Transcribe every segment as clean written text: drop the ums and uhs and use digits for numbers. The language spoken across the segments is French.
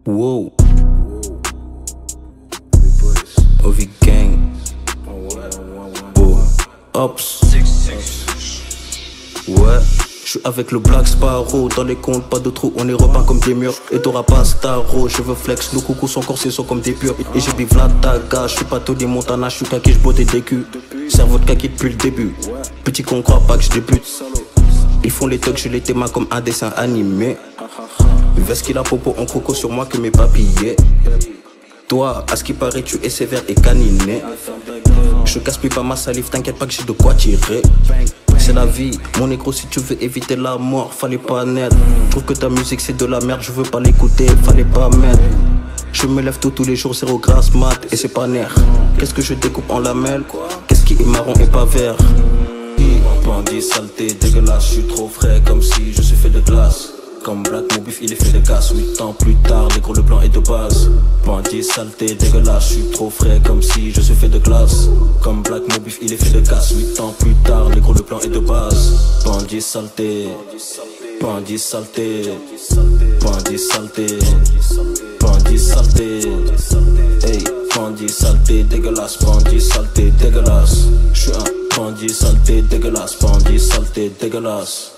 Wow. Ovi Gang. Oh. Ops. Ouais. Je suis avec le Black Sparrow. Dans les comptes, pas de trous, on est repeint comme des murs. Et t'auras pas Starro. Je veux flex, nos coucous sont corsés, sont comme des purs. Et j'ai bif la taga. Je suis pas Tony Montana, je suis kaki, j'botte des culs. Cerveau de kaki depuis le début. Petit con, croit pas que je débute. Ils font les thugs, je les théma comme un dessin animé. Veste qu'il a popo en coco sur moi que mes papillets. Toi, à ce qui paraît, tu es sévère et caniné. Je gaspille pas ma salive, t'inquiète pas que j'ai de quoi tirer. C'est la vie, mon négro, si tu veux éviter la mort, fallait pas naître. Trouve que ta musique c'est de la merde, je veux pas l'écouter, fallait pas mettre. Je me lève tous les jours, zéro grasse mat et c'est pas nerf. Qu'est-ce que je découpe en lamelles? Qu'est-ce qui est marron et pas vert? Bandit saleté, dégueulasse, je suis trop frais comme si je suis fait de glace. Comme Black, mon bif il est fait de casse. 8 ans plus tard, négro le plan est de base. Bandit saleté, dégueulasse, je suis trop frais comme si je suis fait de glace. Comme Black, mon bif il est fait de casse. 8 ans plus tard, négro le plan est de base. Bandit saleté, bandit saleté, bandit saleté, bandit saleté. Hey, bandit saleté, dégueulasse, bandit saleté, dégueulasse. Je suis un bandit saleté, dégueulasse, bandit saleté, dégueulasse.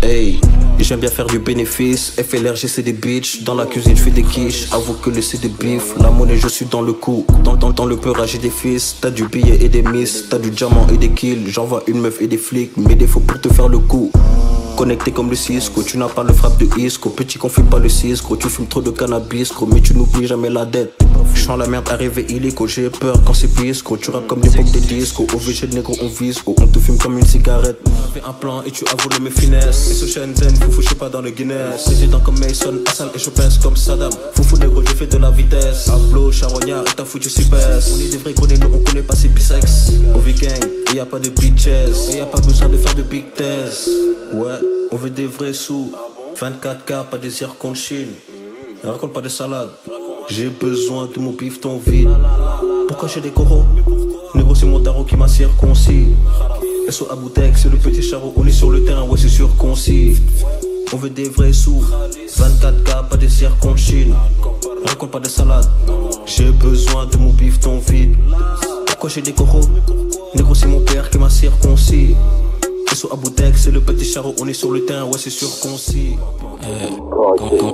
Hey, j'aime bien faire du bénéfice. FLRG c'est des bitches. Dans la cuisine je fais des quiches. Avoue que le c'est des bifs. La monnaie je suis dans le coup. Dans le peurage j'ai des fils. T'as du billet et des miss. T'as du diamant et des kills. J'envoie une meuf et des flics. Mes défauts pour te faire le coup. Connecté comme le Cisco, tu n'as pas le frappe de Isco. Petit qu'on fume pas le Cisco, tu fumes trop de cannabis, gros, mais tu n'oublies jamais la dette. Je sens la merde arriver illico, j'ai peur quand c'est pisco. Tu rappes comme l'époque des discos, au VG de négro on vise, gros, on te fume comme une cigarette. Fais un plan et tu avoues mes finesses. Et ce Shenzhen, foufou, je suis pas dans le Guinness. Président comme Mason, Hassan et je pèse comme Saddam. Foufou négro, j'ai fait de la vitesse. Ablo, charognard et t'as foutu si baisse. On est des vrais gros négros, on connaît pas ses bisex. Ovi Gang, et y a pas de bitches. Et y a pas besoin de faire de big tests. Ouais, on veut des vrais sous. 24K, pas des zircons Chine. Raconte pas de salade. J'ai besoin de mon bif ton vide. Pourquoi j'ai des coraux? Négro c'est mon daron qui m'a circoncis. SO Aboutek, c'est le petit charreau. On est sur le terrain, ouais c'est circoncis. On veut des vrais sous. 24K, pas des zircons Chine. Raconte pas de salade. J'ai besoin de mon bif ton vide. Pourquoi j'ai des coraux? Négro c'est mon père qui m'a circoncis. SO Aboutek, c'est le petit charreau. On est sur le terrain, ouais c'est circoncis.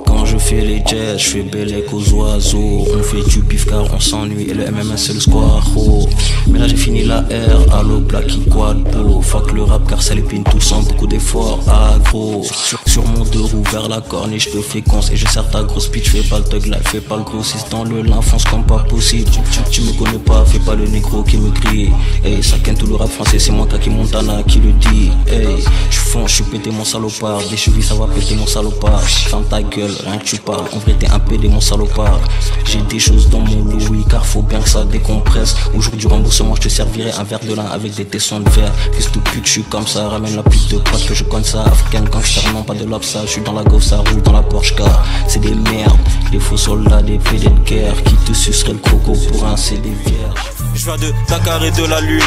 Quand je fais les jets, je fais bellec aux oiseaux. On fait du bif car on s'ennuie et le MMS c'est le squaro. Mais là j'ai fini la R, allo Blacky Quadpo. Fuck le rap car ça l'épine tout sans beaucoup d'efforts aggro. Sur mon deux roues vers la corniche je te fais conce et je sers ta grosse pitch. Fais pas le thug life, fais pas le grossiste dans le l'enfance comme pas possible. Tu me connais pas, fais pas le négro qui me crie. Hey, ça ken tout le rap français, c'est moi Kaki Montana qui le dit. Hey, je fonce, je suis pété mon salopard. Des chevilles ça va péter mon salopard. Ferme ta gueule, rien que tu parles. En vrai t'es un PD mon salopard. J'ai des choses dans mon loup, oui car faut bien que ça décompresse. Au jour du remboursement je te servirai un verre de lin avec des tessons de verre. Fils de pute je suis comme ça, ramène la pute de pote que je connais ça. Africaine gangster, non pas de l'obsa. Je suis dans la gauche, ça roule dans la Porsche car c'est des merdes. Des faux soldats, des PD de guerre qui te suceraient le coco pour un CD vierge. Je viens de Dakar et de la lune.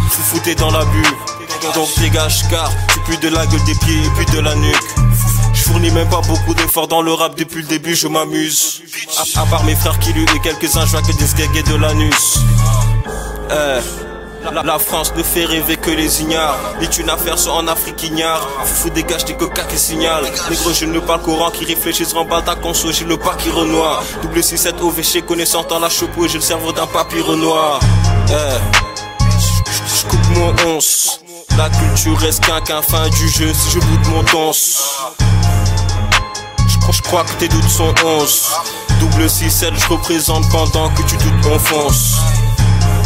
Foufou t'es dans la bulle. Donc dégage car tu pues de la gueule des pieds et puis de la nuque. Je fournis même pas beaucoup d'efforts dans le rap depuis le début, je m'amuse. À part mes frères qui lui et quelques-uns, je vois que des sgagués de l'anus. La France ne fait rêver que les ignares. Les thunes à faire sont en Afrique ignare. Foufou dégage des coca qui signalent. Négro je ne parle qu'au qui réfléchissent en bas ta conso. J'ai le pas qui renoie. Double 6-7 OVC connaissant dans la chopeau. J'ai le cerveau d'un papy renoir. Je coupe mon once. La culture reste qu'un fin du jeu si je boude mon danse. Je crois que tes doutes sont 11. Double 6-7 je représente pendant que tu doutes on fonce.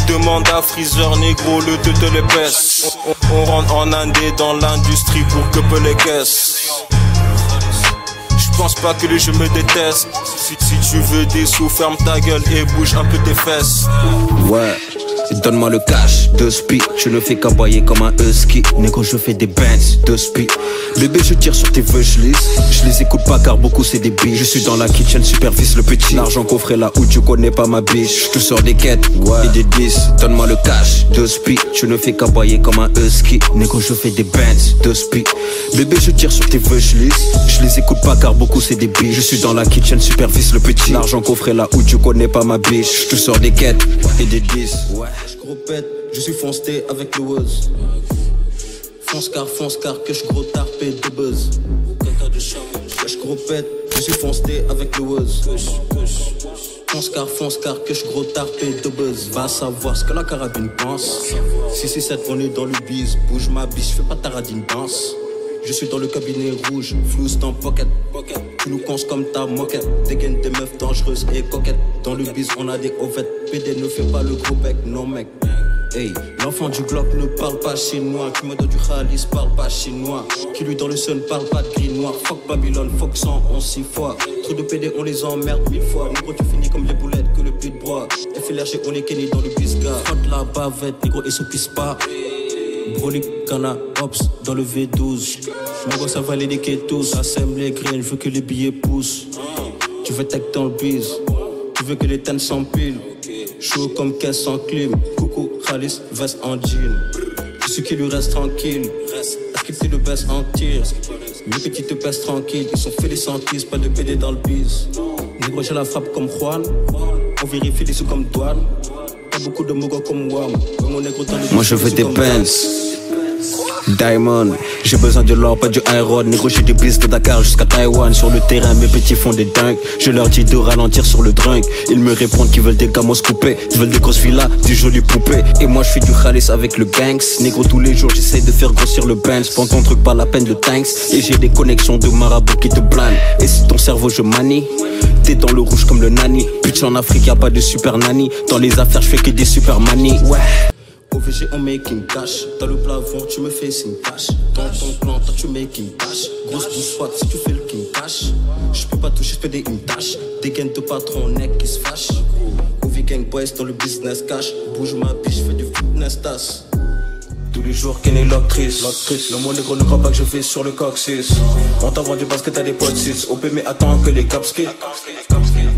Demande à Freezer négro le te l'épaisse. On rentre en indé dans l'industrie pour que peu les caisses. Je pense pas que les jeux me détestent. Si tu veux des sous ferme ta gueule et bouge un peu tes fesses. Ouais, Donne-moi le cash, 2 speed. Je ne fais qu'aboyer comme un husky. Négro, je fais des bands, 2 speed. Bébé, je tire sur tes wishlist. Je les écoute pas car beaucoup c'est des billes. Je suis dans la kitchen, supervise le petit. L'argent coffré là où tu connais pas ma biche. Je te sors des quêtes et des 10. Donne-moi le cash, 2 speed. Je ne fais qu'aboyer comme un husky. Négro, je fais des bands, 2 speed. Bébé, je tire sur tes wishlists. Je les écoute pas car beaucoup c'est des billes. Je suis dans la kitchen, supervise le petit. L'argent coffré là où tu connais pas ma biche. Je te sors des quêtes et des 10. Ouais, je gros pète, je suis foncé avec le Woz. Fonce car que je gros tarpé de buzz. Je gros pète, je suis foncé avec le Woz. Fonce car que je gros tarpé de buzz. Va savoir ce que la carabine pense. 667 on est dans le bise. Bouge ma biche, fais pas ta radine danse. Je suis dans le cabinet rouge, flouze dans pocket. Tu nous conces comme ta moquette. Dégaine des meufs dangereuses et coquettes. Dans le bise on a des ovettes. PD ne fait pas le gros bec, non mec. Hey, l'enfant du Glock ne parle pas chinois. Qui me donne du Khalis, parle pas chinois. Qui lui dans le sun parle pas de gris noir. Fuck Babylone, fuck 111 6 fois. Trop de PD on les emmerde 1000 fois. Négro tu finis comme les boulettes que le puits de bois. FLRG on est Kenny dans le bisga. Frotte la bavette, négro et se pisse pas. Broly, Ghana, Ops, dans le V12. Mon gars ça va les niquer tous. Ça sème les graines, je veux que les billets poussent. Tu veux tech dans le bise. Tu veux que les tennes s'empilent. Chaud comme caisse en clim. Coucou, Khalis, veste en jean. Je suis qui lui reste tranquille. Est-ce qu'il le baisse en tir? Mes petits te baissent tranquille. Ils sont fait les sentis, pas de PD dans le bise. Négro j'ai la frappe comme Juan. On vérifie les sous comme douane. Pas beaucoup de mogos comme Wam. Mon négro dans les. Moi je veux des Benz Diamond, j'ai besoin de l'or, pas du iron. Négro j'ai des bis de Dakar jusqu'à Taïwan. Sur le terrain mes petits font des dingues. Je leur dis de ralentir sur le drink. Ils me répondent qu'ils veulent des gamos coupés. Ils veulent des grosses villas, du joli poupée. Et moi je fais du Khalis avec le gangs. Négro tous les jours j'essaie de faire grossir le Benz. Prends ton truc pas la peine de tanks. Et j'ai des connexions de marabout qui te planent. Et si ton cerveau je manie, t'es dans le rouge comme le nani. Bitch en Afrique y'a pas de super nani. Dans les affaires je fais que des super manies. Ouais. OVG on making cash. Dans le plafond tu me fais signe cash. Dans ton plan toi tu making cash. Grosse bouche soit si tu fais le king cash. Je peux pas toucher, je fais des une tâche. Des gains de patron neck qui se fâche. OV gang boys dans le business cash. Bouge ma biche, fais du fitness tasse. Tous les jours qu'elle est l'actrice. Le mot négro ne croit pas que je vais sur le coccyx. On t'a vendu parce que t'as des potes 6. OP mais attends que les caps skate.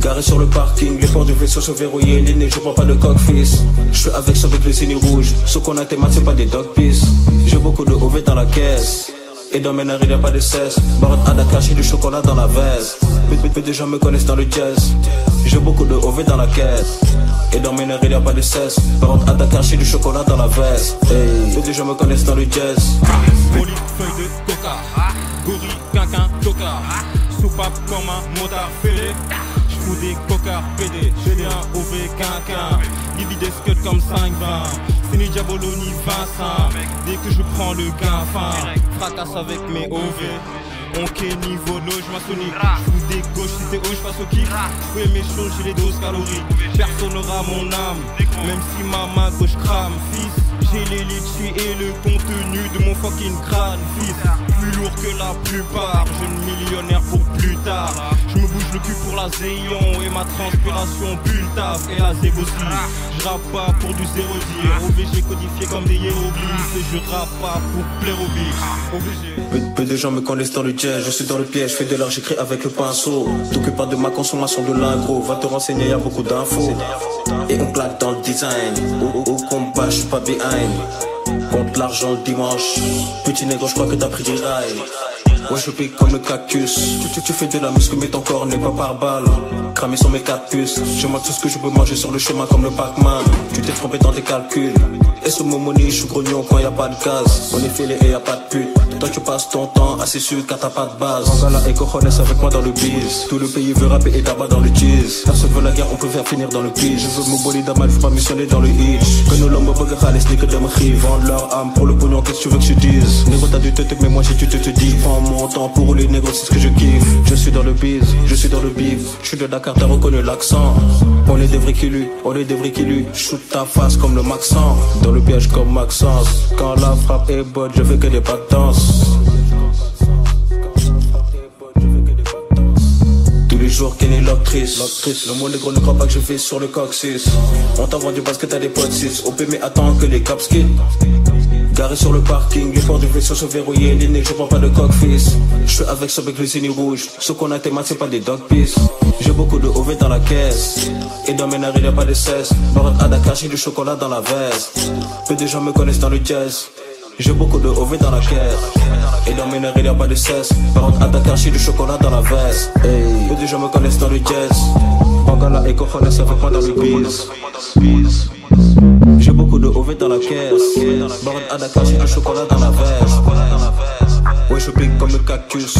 Garé sur le parking, les portes du vaisseau sont verrouillées. L'aîné, je prends pas de coq-fils. Je suis avec ça avec le signe rouge. Ce qu'on a tes maths, c'est pas des dog piece. J'ai beaucoup de OV dans la caisse. Et dans mes narines, y'a pas de cesse. Barotte à Dakar, j'ai du chocolat dans la veste. Peu de gens me connaissent dans le jazz. J'ai beaucoup de OV dans la caisse. Et dans mes narines, y'a pas de cesse. Barotte à Dakar, j'ai du chocolat dans la veste. Hey, peu de gens me connaissent dans le jazz. Broly, feuille de coca. Gorille, quinquin, toca. Soupape comme un motard fêlé. J'fous des cocards PD, j'ai des un OV quinquin. Libby des scuds comme 5-20. C'est ni Diabolo ni Vincent. Dès que je prends le gain fin, fracasse avec mes OV. Ok niveau loge maçonnique. J'fous des gauches, si c'est haut j'passe au kick. J'fais mes choses, j'ai les doses calories. Personne n'aura mon âme, même si ma main gauche crame. Fils, j'ai les litchis et le contenu de mon fucking crâne. Fils, plus lourd que la plupart. Jeune millionnaire pour plus tard. Je me bouge le cul pour la Zéon et ma transpiration bulle taf et la zéb aussi. Je rappe pas pour du zéro dire. OVG codifié comme des hiéroglyphes. Et je rappe pas pour plaire aux biches. OVG. Peu de gens me connaissent dans le jazz. Je suis dans le piège, je fais de l'art, j'écris avec le pinceau. T'occupe pas de ma consommation de l'agro. Va te renseigner, y'a beaucoup d'infos. Et on claque dans le design. Au combat, je suis pas behind. Compte l'argent le dimanche. Petit négro, je crois que t'as pris des rails. Ouais je pique comme le cactus. Tu fais de la muscu mais ton corps n'est pas par balle. Cramé sur mes 4 puces. Je mange tout ce que je peux manger sur le chemin comme le Pac-Man. Tu t'es trompé dans tes calculs. Et sur mon money je suis grognon quand y'a pas de gaz. On est fêlé et y'a pas de pute. Toi tu passes ton temps assez sûr car t'as pas de base. Angala et cojones avec moi dans le biz. Tout le pays veut rapper et tabac dans le cheese. Personne veut la guerre, on peut faire finir dans le pige. Je veux mon bolide à mal, faut pas missionner dans le hitch. Que nos l'homme me bug Khalis, ni que de me vendent leur âme pour le pognon, qu'est-ce que tu veux que je dise? Négro t'as du tête mais moi j'ai tu te dis. Prends mon temps pour rouler négro, c'est ce que je kiffe. Je suis dans le biz, je suis dans le bif. Je suis de Dakar, t'as reconnu l'accent. On est des vrais qui luttent, on est des vrais qui luttent. Shoot ta face comme le Maxence. Dans le piège comme Maxence. Quand la frappe est bonne, je fais que des pas de danse. toujours Kenny l'actrice. Le mot négro ne croit pas que je vis sur le coccyx. On t'a vendu parce que t'as des potes 6. OP mais attends que les caps quittent. Garé sur le parking, les portes du vaisseau sont verrouillées. Les nègres, je prends pas de coq-fils. Je suis avec ceux avec les signes rouges. Ceux qu'on a tes maths, c'est pas des dog piece. J'ai beaucoup de OV dans la caisse. Et dans mes narines, y'a pas de cesse. Barotte à Dakar, j'ai du chocolat dans la veste. Peu de gens me connaissent dans le jazz. J'ai beaucoup de OV dans la caisse. Et dans mes narines, y'a pas de cesse. Barotte à Dakar, j'ai du chocolat dans la veste. Peu de gens me connaissent dans le jazz. Bangala et Cojones avec moi dans le biz. J'ai beaucoup de OV dans la caisse. Barotte à Dakar, j'ai du chocolat dans la veste. Ouais, je pique comme le cactus.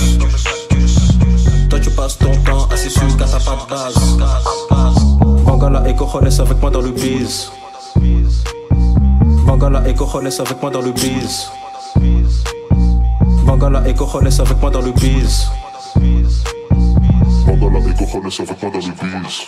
Toi, tu passes ton temps assis sur une carte à pas de base. Bangala et Cojones avec moi dans le biz. Bangala et Cojones avec moi dans le biz. Bangala et Cojones avec moi dans le biz. Bangala et Cojones avec moi dans le biz.